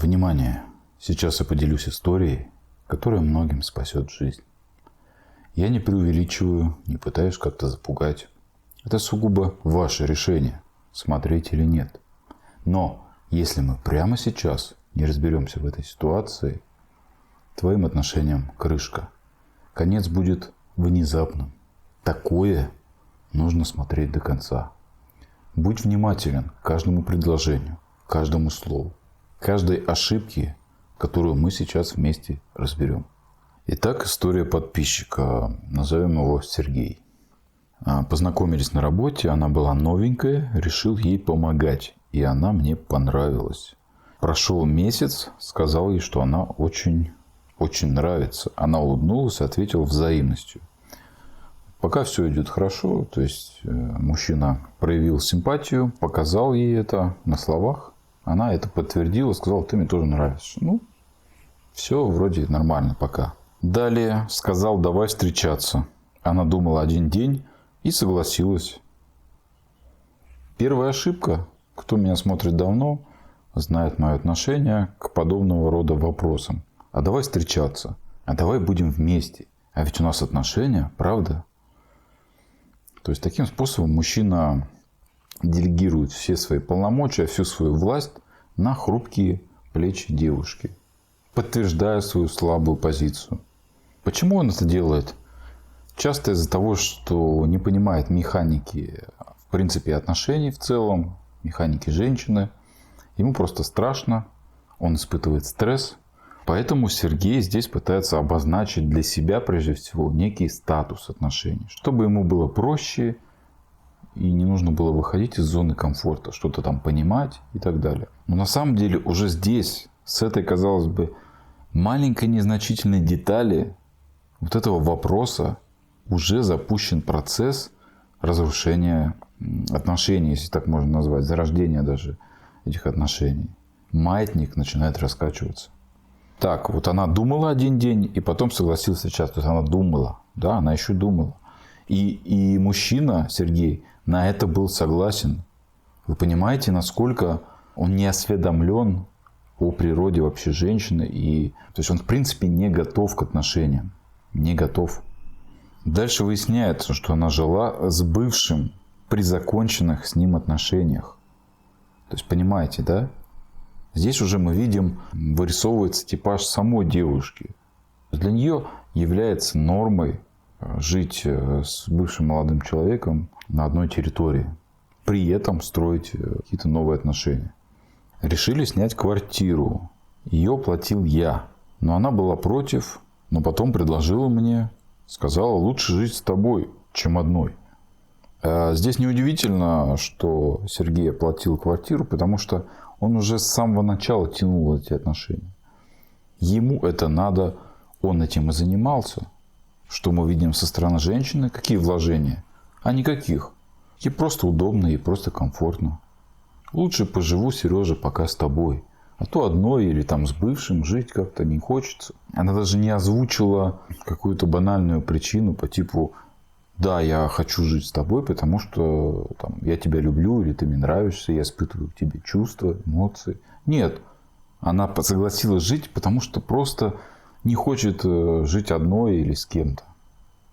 Внимание! Сейчас я поделюсь историей, которая многим спасет жизнь. Я не преувеличиваю, не пытаюсь как-то запугать. Это сугубо ваше решение, смотреть или нет. Но если мы прямо сейчас не разберемся в этой ситуации, твоим отношениям крышка. Конец будет внезапным. Такое нужно смотреть до конца. Будь внимателен к каждому предложению, каждому слову, каждой ошибке, которую мы сейчас вместе разберем. Итак, история подписчика. Назовем его Сергей. Познакомились на работе, она была новенькая, решил ей помогать. И она мне понравилась. Прошел месяц, сказал ей, что она очень нравится. Она улыбнулась и ответила взаимностью. Пока все идет хорошо, то есть мужчина проявил симпатию, показал ей это на словах. Она это подтвердила, сказала, ты мне тоже нравишься. Все вроде нормально пока. Далее сказал, давай встречаться. Она думала один день и согласилась. Первая ошибка, кто меня смотрит давно, знает мое отношение к подобного рода вопросам. А давай встречаться, а давай будем вместе. А ведь у нас отношения, правда? То есть таким способом мужчина делегирует все свои полномочия, всю свою власть на хрупкие плечи девушки, подтверждая свою слабую позицию. Почему он это делает? Часто из-за того, что не понимает механики, в принципе, отношений в целом, механики женщины. Ему просто страшно, он испытывает стресс. Поэтому Сергей здесь пытается обозначить для себя, прежде всего, некий статус отношений, чтобы ему было проще и не нужно было выходить из зоны комфорта, что-то там понимать и так далее. Но на самом деле уже здесь, с этой, казалось бы, маленькой незначительной детали вот этого вопроса уже запущен процесс разрушения отношений, если так можно назвать, зарождения даже этих отношений. Маятник начинает раскачиваться. Так, вот она думала один день, и потом согласилась встречаться. То есть она думала, да, она еще думала. И мужчина, Сергей, на это был согласен. Вы понимаете, насколько он не осведомлен о природе вообще женщины. То есть он, в принципе, не готов к отношениям. Не готов. Дальше выясняется, что она жила с бывшим при законченных с ним отношениях. То есть, понимаете, да? Здесь уже мы видим, вырисовывается типаж самой девушки. Для нее является нормой жить с бывшим молодым человеком на одной территории. При этом строить какие-то новые отношения. Решили снять квартиру. Ее платил я. Но она была против, но потом предложила мне, сказала, лучше жить с тобой, чем одной. Здесь неудивительно, что Сергей оплатил квартиру, потому что он уже с самого начала тянул эти отношения. Ему это надо, он этим и занимался. Что мы видим со стороны женщины? Какие вложения? А никаких. Ей просто удобно, ей просто комфортно. Лучше поживу, Сережа, пока с тобой. А то одной или там с бывшим жить как-то не хочется. Она даже не озвучила какую-то банальную причину по типу да, я хочу жить с тобой, потому что там, я тебя люблю, или ты мне нравишься, я испытываю к тебе чувства, эмоции. Нет, она согласилась жить, потому что просто не хочет жить одной или с кем-то.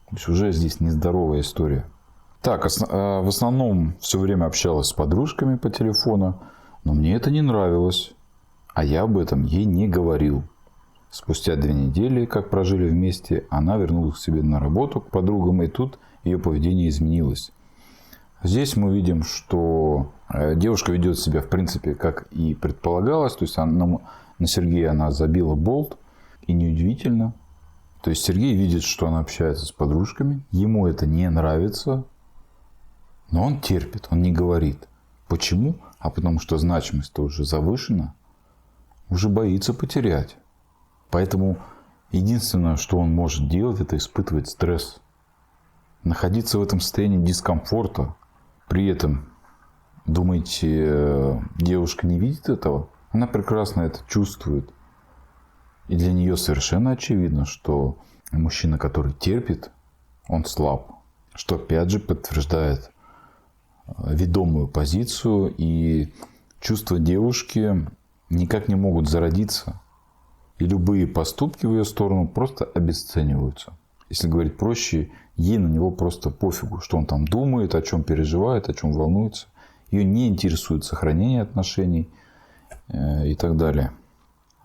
То есть уже здесь нездоровая история. Так, в основном все время общалась с подружками по телефону, но мне это не нравилось, а я об этом ей не говорил. Спустя 2 недели, как прожили вместе, она вернулась к себе на работу, к подругам, и тут ее поведение изменилось. Здесь мы видим, что девушка ведет себя, в принципе, как и предполагалось. То есть на Сергея она забила болт, и неудивительно. То есть Сергей видит, что она общается с подружками, ему это не нравится, но он терпит, он не говорит. Почему? А потому что значимость-то уже завышена, уже боится потерять. Поэтому единственное, что он может делать, это испытывать стресс. Находиться в этом состоянии дискомфорта. При этом, думаете, девушка не видит этого? Она прекрасно это чувствует. И для нее совершенно очевидно, что мужчина, который терпит, он слаб. Что опять же подтверждает ведомую позицию и чувство девушки никак не могут зародиться. И любые поступки в ее сторону просто обесцениваются. Если говорить проще, ей на него просто пофигу, что он там думает, о чем переживает, о чем волнуется. Ее не интересует сохранение отношений и так далее.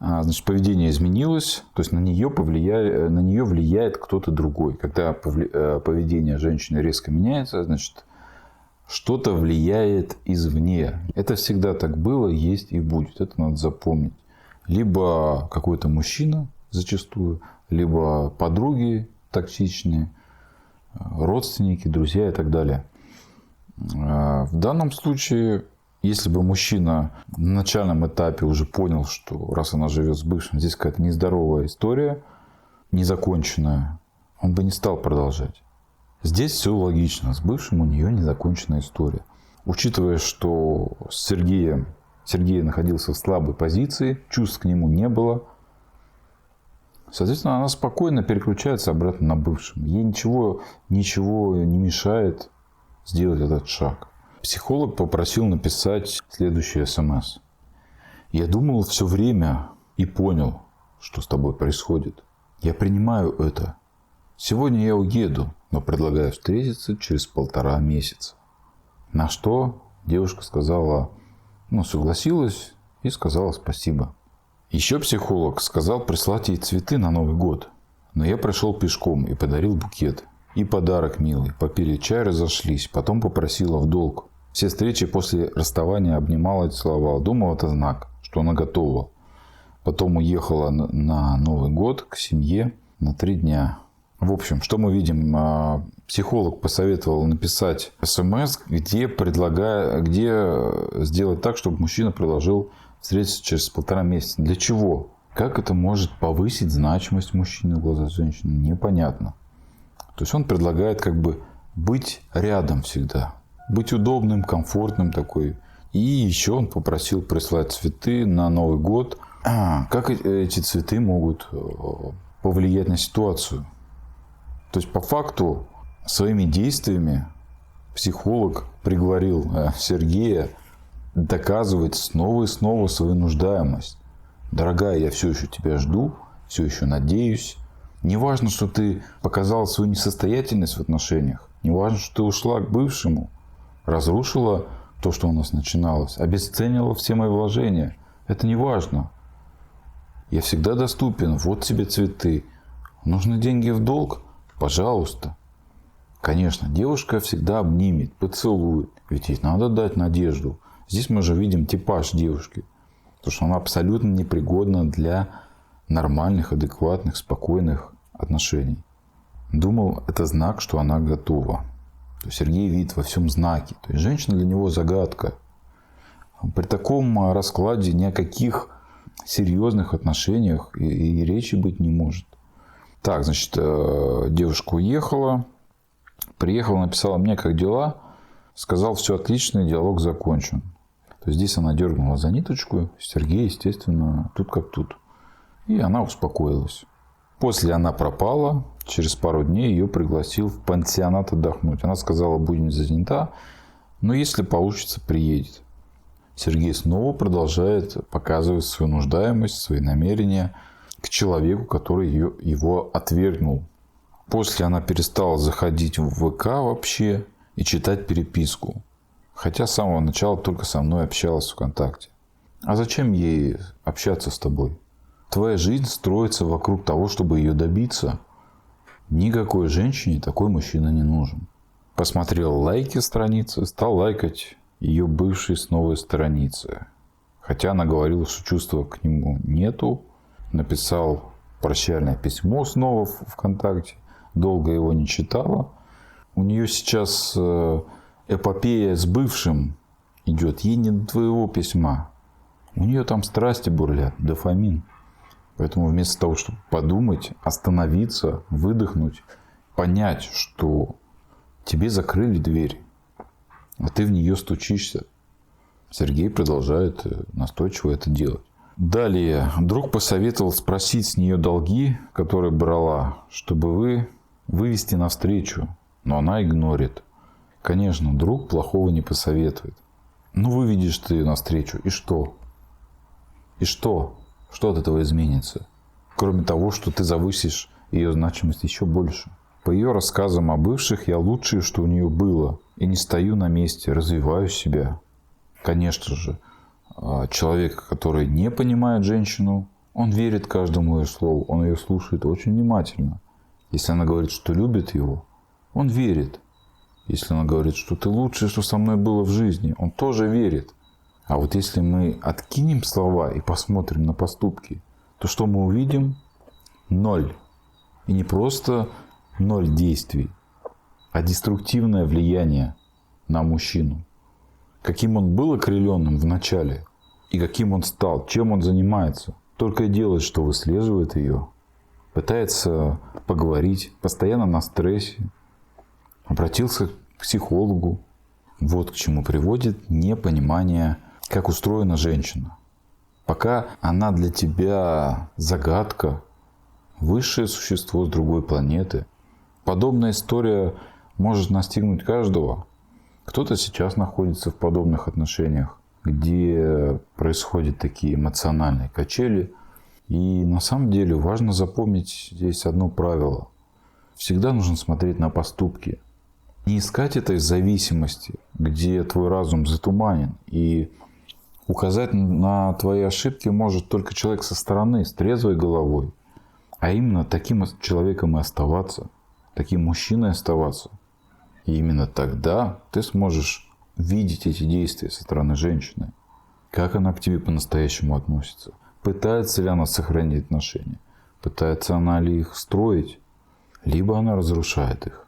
Значит, поведение изменилось, то есть на нее влияет кто-то другой. Когда поведение женщины резко меняется, значит, что-то влияет извне. Это всегда так было, есть и будет. Это надо запомнить. Либо какой-то мужчина зачастую, либо подруги токсичные, родственники, друзья и так далее. В данном случае, если бы мужчина на начальном этапе уже понял, что раз она живет с бывшим, здесь какая-то нездоровая история, незаконченная, он бы не стал продолжать. Здесь все логично. С бывшим у нее незаконченная история. Учитывая, что Сергей находился в слабой позиции, чувств к нему не было, соответственно, она спокойно переключается обратно на бывшего. Ей ничего не мешает сделать этот шаг. Психолог попросил написать следующий СМС. «Я думал все время и понял, что с тобой происходит. Я принимаю это. Сегодня я уеду, но предлагаю встретиться через 1,5 месяца». На что девушка согласилась и сказала спасибо. Еще психолог сказал прислать ей цветы на Новый год. Но я пришел пешком и подарил букет. И подарок милый. Попили чай, разошлись. Потом попросила в долг. Все встречи после расставания обнимала и целовала. Думал, это знак, что она готова. Потом уехала на Новый год к семье на 3 дня. В общем, что мы видим? Психолог посоветовал написать СМС, где сделать так, чтобы мужчина предложил встретиться через 1,5 месяца. Для чего? Как это может повысить значимость мужчины в глазах женщины? Непонятно. То есть он предлагает быть рядом всегда. Быть удобным, комфортным такой. И еще он попросил прислать цветы на Новый год. Как эти цветы могут повлиять на ситуацию? То есть по факту своими действиями психолог приговорил Сергея доказывать снова и снова свою нуждаемость. Дорогая, я все еще тебя жду, все еще надеюсь. Не важно, что ты показала свою несостоятельность в отношениях. Не важно, что ты ушла к бывшему, разрушила то, что у нас начиналось, обесценила все мои вложения. Это не важно. Я всегда доступен. Вот тебе цветы. Нужны деньги в долг? Пожалуйста. Конечно, девушка всегда обнимет, поцелует. Ведь ей надо дать надежду. Здесь мы же видим типаж девушки. Потому что она абсолютно непригодна для нормальных, адекватных, спокойных отношений. Думал, это знак, что она готова. То есть Сергей видит во всем знаки. То есть женщина для него загадка. При таком раскладе ни о каких серьезных отношениях и речи быть не может. Так, значит, девушка уехала. Приехала, написала мне, как дела. Сказал, все отлично, диалог закончен. То есть здесь она дернула за ниточку. Сергей, естественно, тут как тут. И она успокоилась. После она пропала. Через пару дней ее пригласил в пансионат отдохнуть. Она сказала, будет занята, но если получится, приедет. Сергей снова продолжает показывать свою нуждаемость, свои намерения к человеку, который его отвергнул. После она перестала заходить в ВК вообще и читать переписку. Хотя с самого начала только со мной общалась ВКонтакте. А зачем ей общаться с тобой? Твоя жизнь строится вокруг того, чтобы ее добиться. Никакой женщине такой мужчина не нужен. Посмотрел лайки страницы, стал лайкать ее бывшие с новой страницы. Хотя она говорила, что чувства к нему нету. Написал прощальное письмо снова в ВКонтакте. Долго его не читала. У нее сейчас эпопея с бывшим идет. Ей не до твоего письма. У нее там страсти бурлят, дофамин. Поэтому вместо того, чтобы подумать, остановиться, выдохнуть, понять, что тебе закрыли дверь, а ты в нее стучишься, Сергей продолжает настойчиво это делать. Далее, друг посоветовал спросить с нее долги, которые брала, чтобы вывести навстречу, но она игнорит. Конечно, друг плохого не посоветует. Ну, выведешь ты ее навстречу, и что? И что? Что от этого изменится? Кроме того, что ты завысишь ее значимость еще больше. По ее рассказам о бывших, я лучшее, что у нее было. И не стою на месте, развиваю себя. Конечно же, человек, который не понимает женщину, он верит каждому ее слову, он ее слушает очень внимательно. Если она говорит, что любит его, он верит. Если она говорит, что ты лучшее, что со мной было в жизни, он тоже верит. А вот если мы откинем слова и посмотрим на поступки, то что мы увидим? 0. И не просто 0 действий, а деструктивное влияние на мужчину. Каким он был окрыленным в начале, и каким он стал, чем он занимается. Только и делает, что выслеживает ее, пытается поговорить, постоянно на стрессе, обратился к психологу. Вот к чему приводит непонимание, как устроена женщина. Пока она для тебя загадка, высшее существо с другой планеты. Подобная история может настигнуть каждого. Кто-то сейчас находится в подобных отношениях, где происходят такие эмоциональные качели. И на самом деле важно запомнить здесь одно правило. Всегда нужно смотреть на поступки. Не искать этой зависимости, где твой разум затуманен. И указать на твои ошибки может только человек со стороны, с трезвой головой. А именно таким человеком и оставаться, таким мужчиной оставаться. И именно тогда ты сможешь видеть эти действия со стороны женщины. Как она к тебе по-настоящему относится. Пытается ли она сохранить отношения. Пытается она ли их строить. Либо она разрушает их.